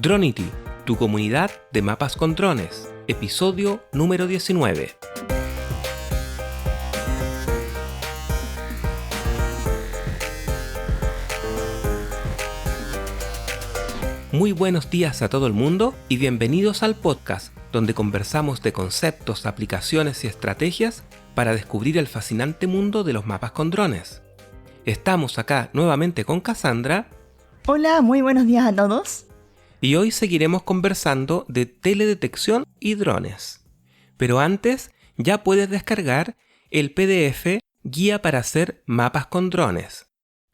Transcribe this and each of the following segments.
Dronity, tu comunidad de mapas con drones, episodio número 19. Muy buenos días a todo el mundo y bienvenidos al podcast donde conversamos de conceptos, aplicaciones y estrategias para descubrir el fascinante mundo de los mapas con drones. Estamos acá nuevamente con Cassandra. Hola, muy buenos días a todos. Y hoy seguiremos conversando de teledetección y drones. Pero antes, ya puedes descargar el PDF Guía para hacer mapas con drones.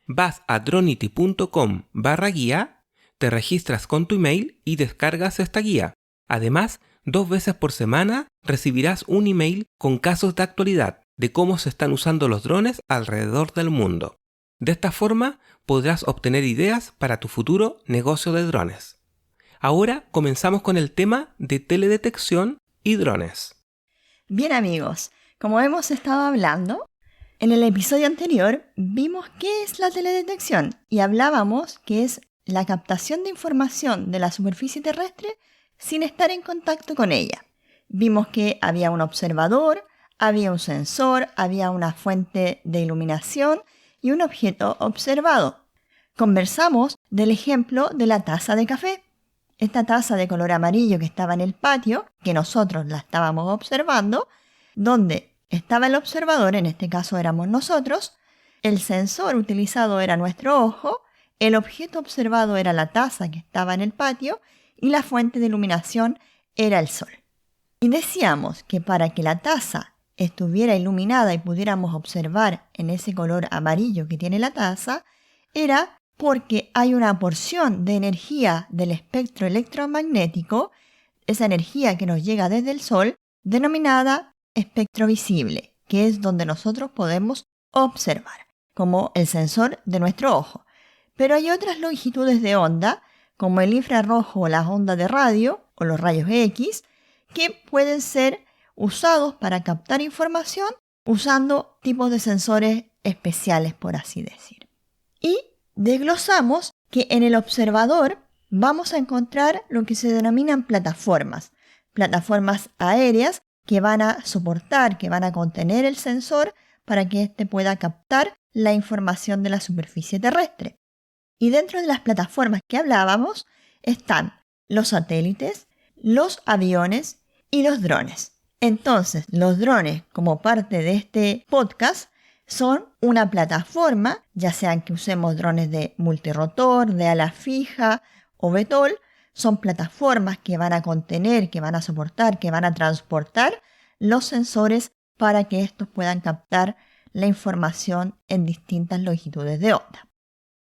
Vas a dronity.com/guía, te registras con tu email y descargas esta guía. Además, 2 veces por semana recibirás un email con casos de actualidad de cómo se están usando los drones alrededor del mundo. De esta forma, podrás obtener ideas para tu futuro negocio de drones. Ahora comenzamos con el tema de teledetección y drones. Bien amigos, como hemos estado hablando, en el episodio anterior vimos qué es la teledetección y hablábamos que es la captación de información de la superficie terrestre sin estar en contacto con ella. Vimos que había un observador, había un sensor, había una fuente de iluminación y un objeto observado. Conversamos del ejemplo de la taza de café. Esta taza de color amarillo que estaba en el patio, que nosotros la estábamos observando, donde estaba el observador, en este caso éramos nosotros, el sensor utilizado era nuestro ojo, el objeto observado era la taza que estaba en el patio y la fuente de iluminación era el sol. Y decíamos que para que la taza estuviera iluminada y pudiéramos observar en ese color amarillo que tiene la taza, era porque hay una porción de energía del espectro electromagnético, esa energía que nos llega desde el Sol, denominada espectro visible, que es donde nosotros podemos observar, como el sensor de nuestro ojo. Pero hay otras longitudes de onda, como el infrarrojo o las ondas de radio, o los rayos X, que pueden ser usados para captar información usando tipos de sensores especiales, por así decir. Y desglosamos que en el observador vamos a encontrar lo que se denominan plataformas aéreas que van a soportar, que van a contener el sensor para que éste pueda captar la información de la superficie terrestre. Y dentro de las plataformas que hablábamos están los satélites, los aviones y los drones. Entonces, los drones, como parte de este podcast, son una plataforma, ya sean que usemos drones de multirotor, de ala fija o VTOL, son plataformas que van a contener, que van a soportar, que van a transportar los sensores para que estos puedan captar la información en distintas longitudes de onda.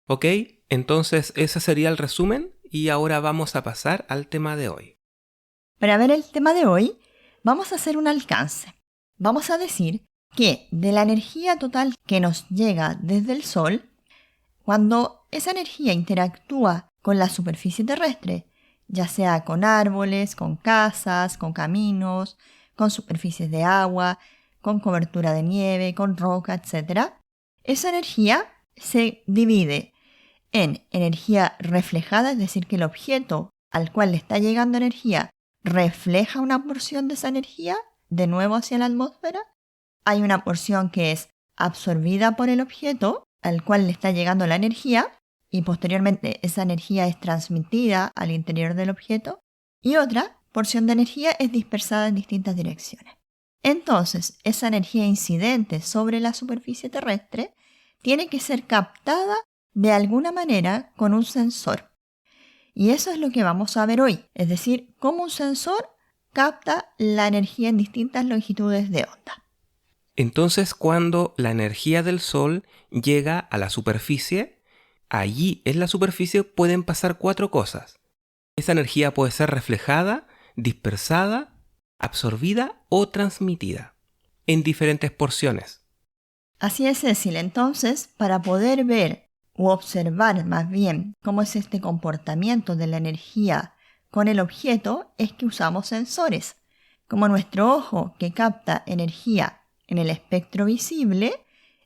Ok, entonces ese sería el resumen y ahora vamos a pasar al tema de hoy. Para ver el tema de hoy, vamos a hacer un alcance. Vamos a decir que de la energía total que nos llega desde el Sol, cuando esa energía interactúa con la superficie terrestre, ya sea con árboles, con casas, con caminos, con superficies de agua, con cobertura de nieve, con roca, etc., esa energía se divide en energía reflejada, es decir, que el objeto al cual le está llegando energía refleja una porción de esa energía de nuevo hacia la atmósfera. Hay una porción que es absorbida por el objeto al cual le está llegando la energía y posteriormente esa energía es transmitida al interior del objeto y otra porción de energía es dispersada en distintas direcciones. Entonces, esa energía incidente sobre la superficie terrestre tiene que ser captada de alguna manera con un sensor. Y eso es lo que vamos a ver hoy, es decir, cómo un sensor capta la energía en distintas longitudes de onda. Entonces, cuando la energía del Sol llega a la superficie, allí en la superficie pueden pasar 4 cosas. Esa energía puede ser reflejada, dispersada, absorbida o transmitida en diferentes porciones. Así es, Cecil. Entonces, para poder ver o observar más bien cómo es este comportamiento de la energía con el objeto, es que usamos sensores. Como nuestro ojo que capta energía en el espectro visible,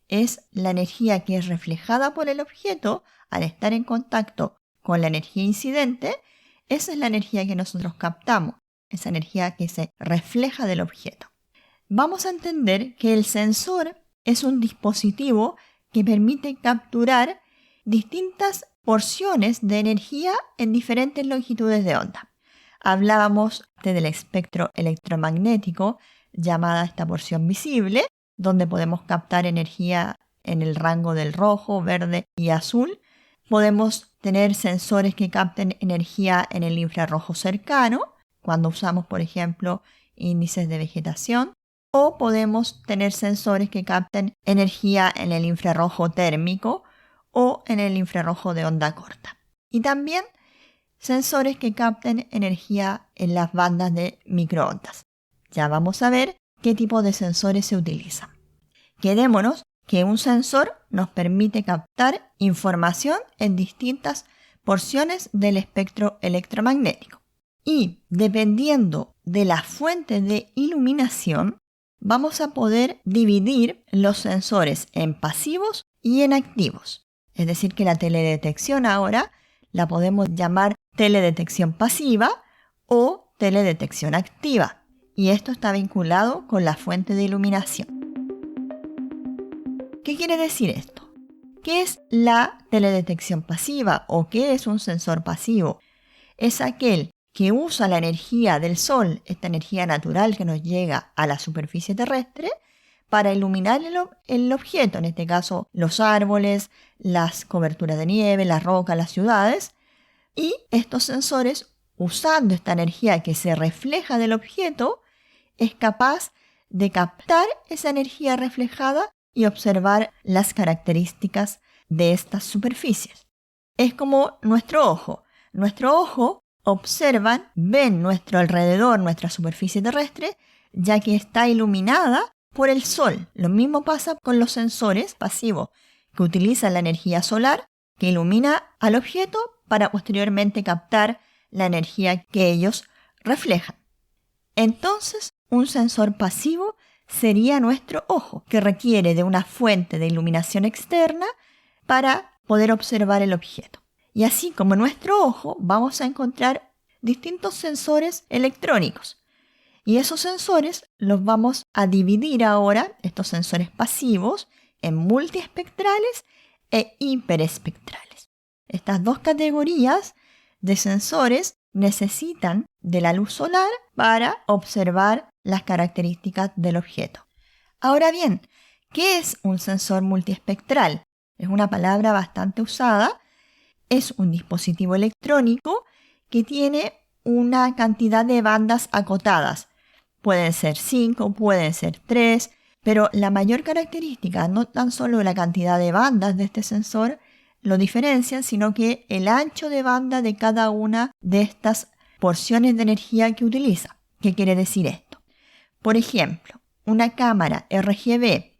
es la energía que es reflejada por el objeto al estar en contacto con la energía incidente, Esa es la energía que nosotros captamos, esa energía que se refleja del objeto. Vamos a entender que el sensor es un dispositivo que permite capturar distintas porciones de energía en diferentes longitudes de onda. Hablábamos del espectro electromagnético, llamada esta porción visible, donde podemos captar energía en el rango del rojo, verde y azul. Podemos tener sensores que capten energía en el infrarrojo cercano, cuando usamos, por ejemplo, índices de vegetación. O podemos tener sensores que capten energía en el infrarrojo térmico o en el infrarrojo de onda corta. Y también sensores que capten energía en las bandas de microondas. Ya vamos a ver qué tipo de sensores se utilizan. Quedémonos que un sensor nos permite captar información en distintas porciones del espectro electromagnético. Y dependiendo de la fuente de iluminación, vamos a poder dividir los sensores en pasivos y en activos. Es decir, que la teledetección ahora la podemos llamar teledetección pasiva o teledetección activa. Y esto está vinculado con la fuente de iluminación. ¿Qué quiere decir esto? ¿Qué es la teledetección pasiva o qué es un sensor pasivo? Es aquel que usa la energía del sol, esta energía natural que nos llega a la superficie terrestre, para iluminar el objeto, en este caso los árboles, las coberturas de nieve, las rocas, las ciudades. Y estos sensores, usando esta energía que se refleja del objeto, es capaz de captar esa energía reflejada y observar las características de estas superficies. Es como nuestro ojo. Nuestro ojo ven nuestro alrededor, nuestra superficie terrestre, ya que está iluminada por el sol. Lo mismo pasa con los sensores pasivos, que utilizan la energía solar, que ilumina al objeto para posteriormente captar la energía que ellos reflejan. Entonces, un sensor pasivo sería nuestro ojo, que requiere de una fuente de iluminación externa para poder observar el objeto. Y así como en nuestro ojo vamos a encontrar distintos sensores electrónicos. Y esos sensores los vamos a dividir ahora, estos sensores pasivos, en multiespectrales e hiperespectrales. Estas dos categorías de sensores necesitan de la luz solar para observar las características del objeto. Ahora bien, ¿qué es un sensor multiespectral? Es una palabra bastante usada. Es un dispositivo electrónico que tiene una cantidad de bandas acotadas. Pueden ser 5, pueden ser 3, pero la mayor característica, no tan solo la cantidad de bandas de este sensor lo diferencian, sino que el ancho de banda de cada una de estas porciones de energía que utiliza. ¿Qué quiere decir esto? Por ejemplo, una cámara RGB.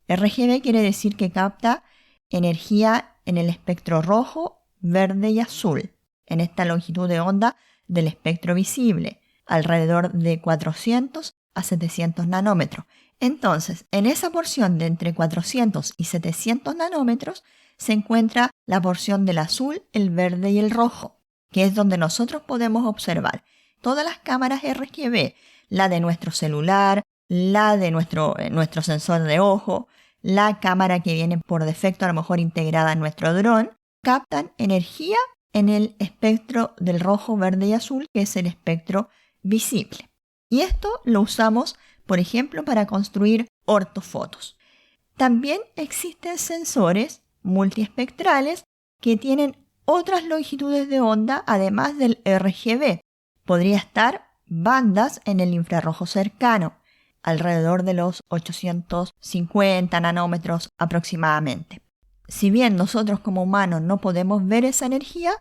RGB quiere decir que capta energía en el espectro rojo, verde y azul, en esta longitud de onda del espectro visible, alrededor de 400 a 700 nanómetros. Entonces, en esa porción de entre 400 y 700 nanómetros se encuentra la porción del azul, el verde y el rojo, que es donde nosotros podemos observar todas las cámaras RGB, la de nuestro celular, la de nuestro sensor de ojo, la cámara que viene por defecto a lo mejor integrada en nuestro dron, captan energía en el espectro del rojo, verde y azul, que es el espectro visible. Y esto lo usamos, por ejemplo, para construir ortofotos. También existen sensores multiespectrales que tienen otras longitudes de onda además del RGB. Podría estar bandas en el infrarrojo cercano, alrededor de los 850 nanómetros aproximadamente. Si bien nosotros como humanos no podemos ver esa energía,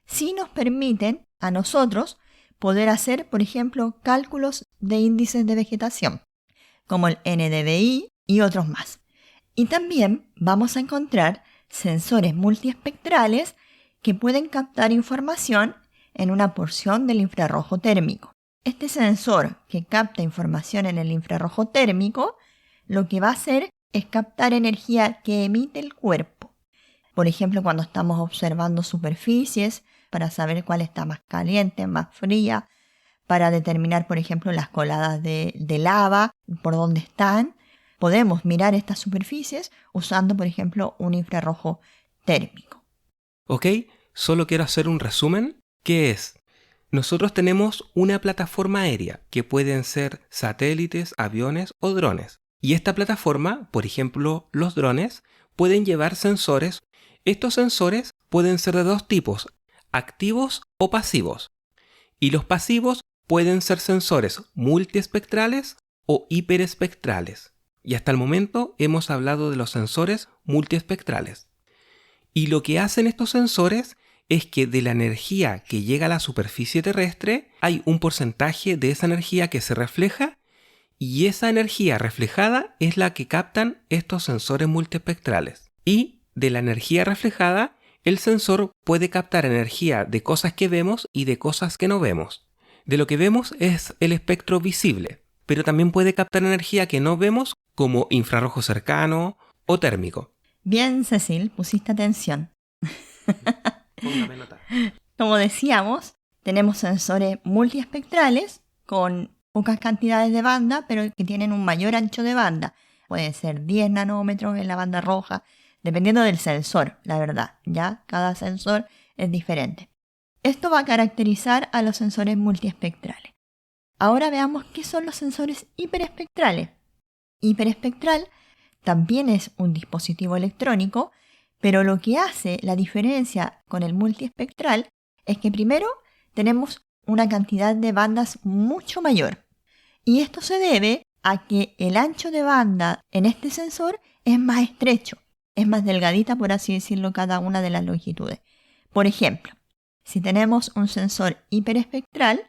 sí nos permiten a nosotros poder hacer, por ejemplo, cálculos de índices de vegetación, como el NDVI y otros más. Y también vamos a encontrar sensores multiespectrales que pueden captar información en una porción del infrarrojo térmico. Este sensor que capta información en el infrarrojo térmico, lo que va a hacer es captar energía que emite el cuerpo. Por ejemplo, cuando estamos observando superficies para saber cuál está más caliente, más fría, para determinar, por ejemplo, las coladas de lava, por dónde están. Podemos mirar estas superficies usando, por ejemplo, un infrarrojo térmico. Ok, solo quiero hacer un resumen. ¿Qué es? Nosotros tenemos una plataforma aérea que pueden ser satélites, aviones o drones. Y esta plataforma, por ejemplo, los drones, pueden llevar sensores. Estos sensores pueden ser de dos tipos, activos o pasivos. Y los pasivos pueden ser sensores multiespectrales o hiperespectrales. Y hasta el momento hemos hablado de los sensores multiespectrales. Y lo que hacen estos sensores es que de la energía que llega a la superficie terrestre, hay un porcentaje de esa energía que se refleja y esa energía reflejada es la que captan estos sensores multiespectrales. Y de la energía reflejada, el sensor puede captar energía de cosas que vemos y de cosas que no vemos. De lo que vemos es el espectro visible, pero también puede captar energía que no vemos como infrarrojo cercano o térmico. Bien, Cecil, pusiste atención. Póngame nota. Como decíamos, tenemos sensores multiespectrales con pocas cantidades de banda, pero que tienen un mayor ancho de banda. Pueden ser 10 nanómetros en la banda roja, dependiendo del sensor, la verdad. Ya cada sensor es diferente. Esto va a caracterizar a los sensores multiespectrales. Ahora veamos qué son los sensores hiperespectrales. Hiperespectral también es un dispositivo electrónico, pero lo que hace la diferencia con el multiespectral es que primero tenemos una cantidad de bandas mucho mayor. Y esto se debe a que el ancho de banda en este sensor es más estrecho, es más delgadita, por así decirlo, cada una de las longitudes. Por ejemplo, si tenemos un sensor hiperespectral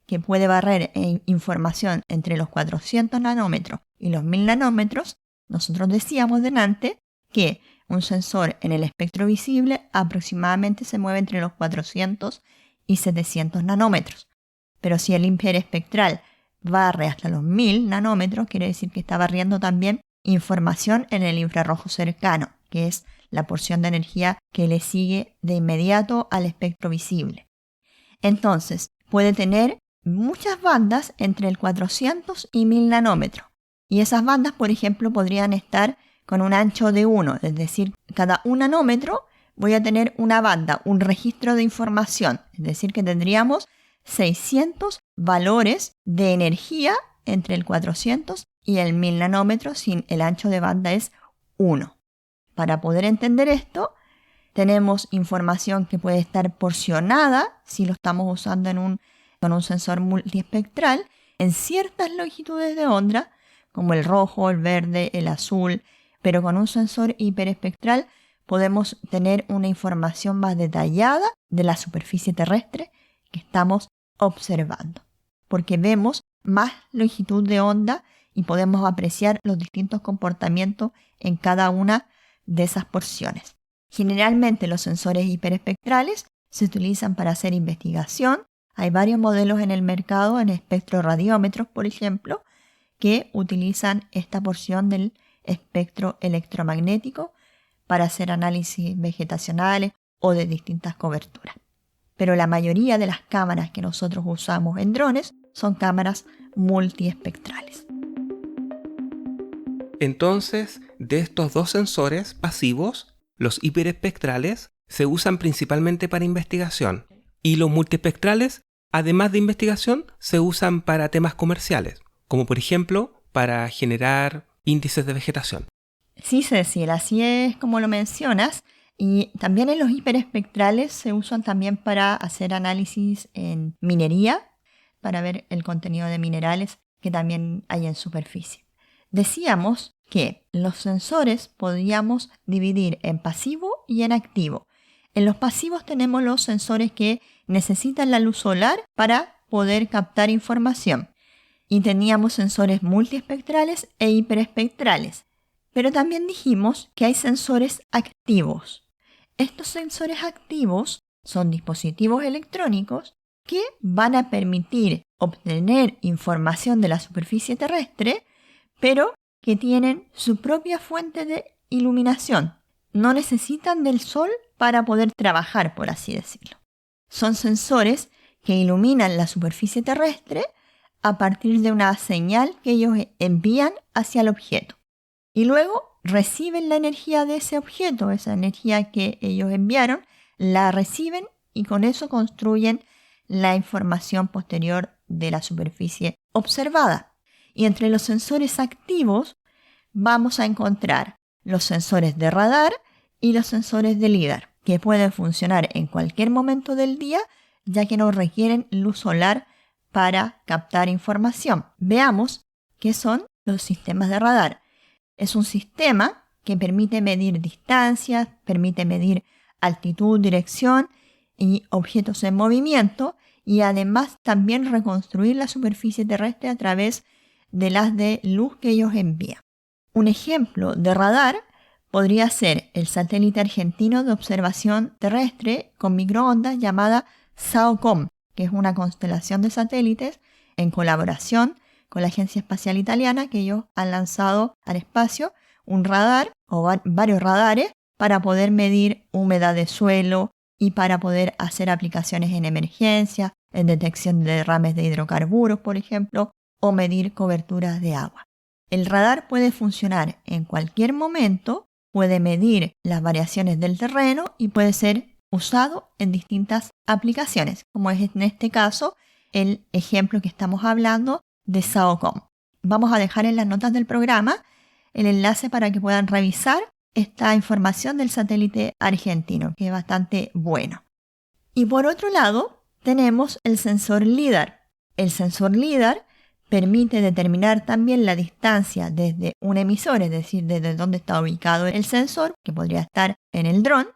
que puede barrer información entre los 400 nanómetros y los 1000 nanómetros, nosotros decíamos delante que un sensor en el espectro visible aproximadamente se mueve entre los 400 y 700 nanómetros. Pero si el hiperespectral barre hasta los 1000 nanómetros, quiere decir que está barriendo también información en el infrarrojo cercano, que es la porción de energía que le sigue de inmediato al espectro visible. Entonces, puede tener muchas bandas entre el 400 y 1000 nanómetros. Y esas bandas, por ejemplo, podrían estar con un ancho de 1, es decir, cada 1 nanómetro voy a tener una banda, un registro de información, es decir, que tendríamos 600 valores de energía entre el 400 y el 1000 nanómetros si el ancho de banda es 1. Para poder entender esto, tenemos información que puede estar porcionada, si lo estamos usando con un sensor multiespectral, en ciertas longitudes de onda, como el rojo, el verde, el azul, pero con un sensor hiperespectral podemos tener una información más detallada de la superficie terrestre que estamos observando, porque vemos más longitud de onda y podemos apreciar los distintos comportamientos en cada una de esas porciones. Generalmente los sensores hiperespectrales se utilizan para hacer investigación. Hay varios modelos en el mercado, en espectroradiómetros, por ejemplo, que utilizan esta porción del espectro electromagnético para hacer análisis vegetacionales o de distintas coberturas. Pero la mayoría de las cámaras que nosotros usamos en drones son cámaras multiespectrales. Entonces, de estos dos sensores pasivos, los hiperespectrales se usan principalmente para investigación y los multiespectrales, además de investigación, se usan para temas comerciales, como por ejemplo para generar índices de vegetación. Sí, Cecil, así es como lo mencionas. Y también en los hiperespectrales se usan también para hacer análisis en minería, para ver el contenido de minerales que también hay en superficie. Decíamos que los sensores podríamos dividir en pasivo y en activo. En los pasivos tenemos los sensores que necesitan la luz solar para poder captar información. Y teníamos sensores multiespectrales e hiperespectrales. Pero también dijimos que hay sensores activos. Estos sensores activos son dispositivos electrónicos que van a permitir obtener información de la superficie terrestre, pero que tienen su propia fuente de iluminación. No necesitan del sol para poder trabajar, por así decirlo. Son sensores que iluminan la superficie terrestre a partir de una señal que ellos envían hacia el objeto. Y luego reciben la energía de ese objeto, esa energía que ellos enviaron, la reciben y con eso construyen la información posterior de la superficie observada. Y entre los sensores activos vamos a encontrar los sensores de radar y los sensores de LIDAR, que pueden funcionar en cualquier momento del día, ya que no requieren luz solar para captar información. Veamos qué son los sistemas de radar. Es un sistema que permite medir distancias, permite medir altitud, dirección y objetos en movimiento, y además también reconstruir la superficie terrestre a través del haz de luz que ellos envían. Un ejemplo de radar podría ser el satélite argentino de observación terrestre con microondas llamada SAOCOM, que es una constelación de satélites en colaboración con la Agencia Espacial Italiana, que ellos han lanzado al espacio un radar o varios radares para poder medir humedad de suelo y para poder hacer aplicaciones en emergencia, en detección de derrames de hidrocarburos, por ejemplo, o medir coberturas de agua. El radar puede funcionar en cualquier momento, puede medir las variaciones del terreno y puede ser usado en distintas aplicaciones, como es en este caso el ejemplo que estamos hablando de SAOCOM. Vamos a dejar en las notas del programa el enlace para que puedan revisar esta información del satélite argentino, que es bastante bueno. Y por otro lado, tenemos el sensor LIDAR. El sensor LIDAR permite determinar también la distancia desde un emisor, es decir, desde donde está ubicado el sensor, que podría estar en el dron,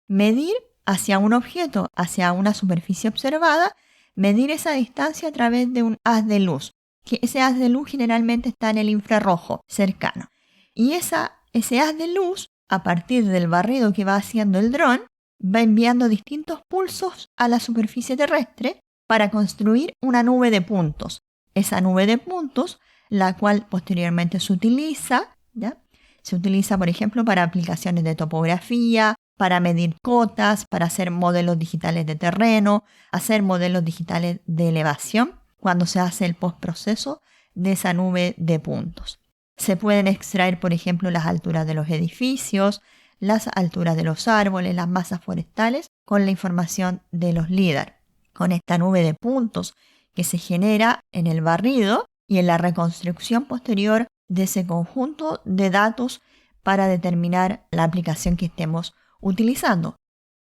medir hacia un objeto, hacia una superficie observada, medir esa distancia a través de un haz de luz, que ese haz de luz generalmente está en el infrarrojo cercano. Y ese haz de luz, a partir del barrido que va haciendo el dron, va enviando distintos pulsos a la superficie terrestre para construir una nube de puntos. Esa nube de puntos, la cual posteriormente se utiliza, ¿ya? Se utiliza, por ejemplo, para aplicaciones de topografía, para medir cotas, para hacer modelos digitales de terreno, hacer modelos digitales de elevación, cuando se hace el postproceso de esa nube de puntos. Se pueden extraer, por ejemplo, las alturas de los edificios, las alturas de los árboles, las masas forestales, con la información de los LIDAR. Con esta nube de puntos que se genera en el barrido y en la reconstrucción posterior de ese conjunto de datos para determinar la aplicación que estemos utilizando.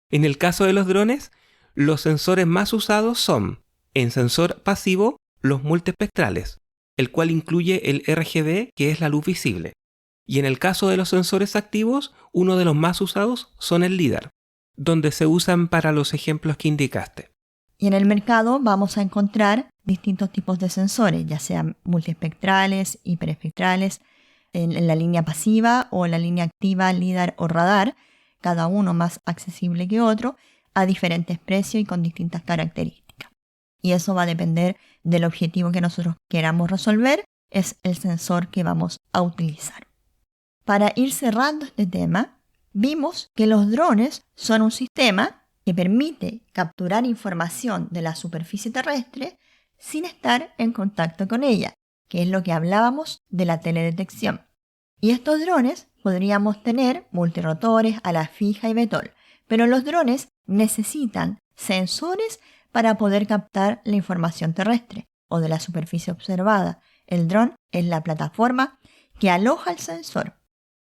En el caso de los drones, los sensores más usados son, en sensor pasivo, los multiespectrales, el cual incluye el RGB, que es la luz visible. Y en el caso de los sensores activos, uno de los más usados son el LIDAR, donde se usan para los ejemplos que indicaste. Y en el mercado vamos a encontrar distintos tipos de sensores, ya sean multiespectrales, hiperespectrales, en la línea pasiva o en la línea activa, LIDAR o radar, cada uno más accesible que otro, a diferentes precios y con distintas características. Y eso va a depender del objetivo que nosotros queramos resolver, es el sensor que vamos a utilizar. Para ir cerrando este tema, vimos que los drones son un sistema que permite capturar información de la superficie terrestre sin estar en contacto con ella, que es lo que hablábamos de la teledetección. Y estos drones podríamos tener multirotores, ala fija y VTOL, pero los drones necesitan sensores para poder captar la información terrestre o de la superficie observada. El dron es la plataforma que aloja el sensor.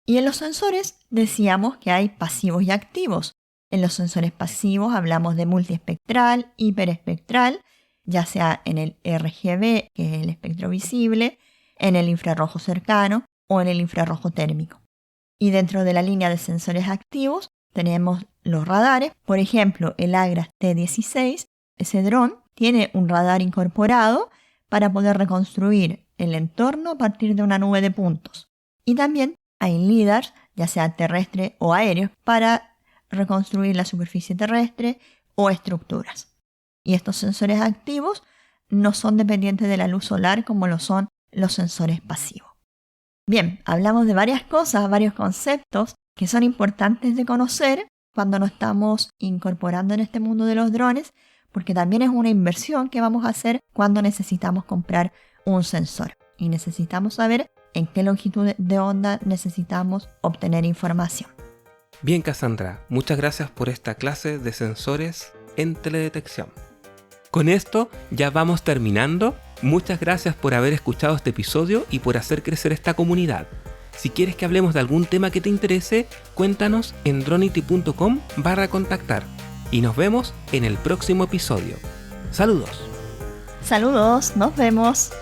Y en los sensores decíamos que hay pasivos y activos. En los sensores pasivos hablamos de multiespectral, hiperespectral, ya sea en el RGB, que es el espectro visible, en el infrarrojo cercano o en el infrarrojo térmico. Y dentro de la línea de sensores activos tenemos los radares. Por ejemplo, el AGRAS T16, ese dron, tiene un radar incorporado para poder reconstruir el entorno a partir de una nube de puntos. Y también hay LIDARs, ya sea terrestres o aéreos, para reconstruir la superficie terrestre o estructuras. Y estos sensores activos no son dependientes de la luz solar como lo son los sensores pasivos. Bien, hablamos de varias cosas, varios conceptos que son importantes de conocer cuando nos estamos incorporando en este mundo de los drones, porque también es una inversión que vamos a hacer cuando necesitamos comprar un sensor y necesitamos saber en qué longitud de onda necesitamos obtener información. Bien, Cassandra, muchas gracias por esta clase de sensores en teledetección. Con esto ya vamos terminando. Muchas gracias por haber escuchado este episodio y por hacer crecer esta comunidad. Si quieres que hablemos de algún tema que te interese, cuéntanos en dronity.com/contactar. Y nos vemos en el próximo episodio. ¡Saludos! Saludos, nos vemos.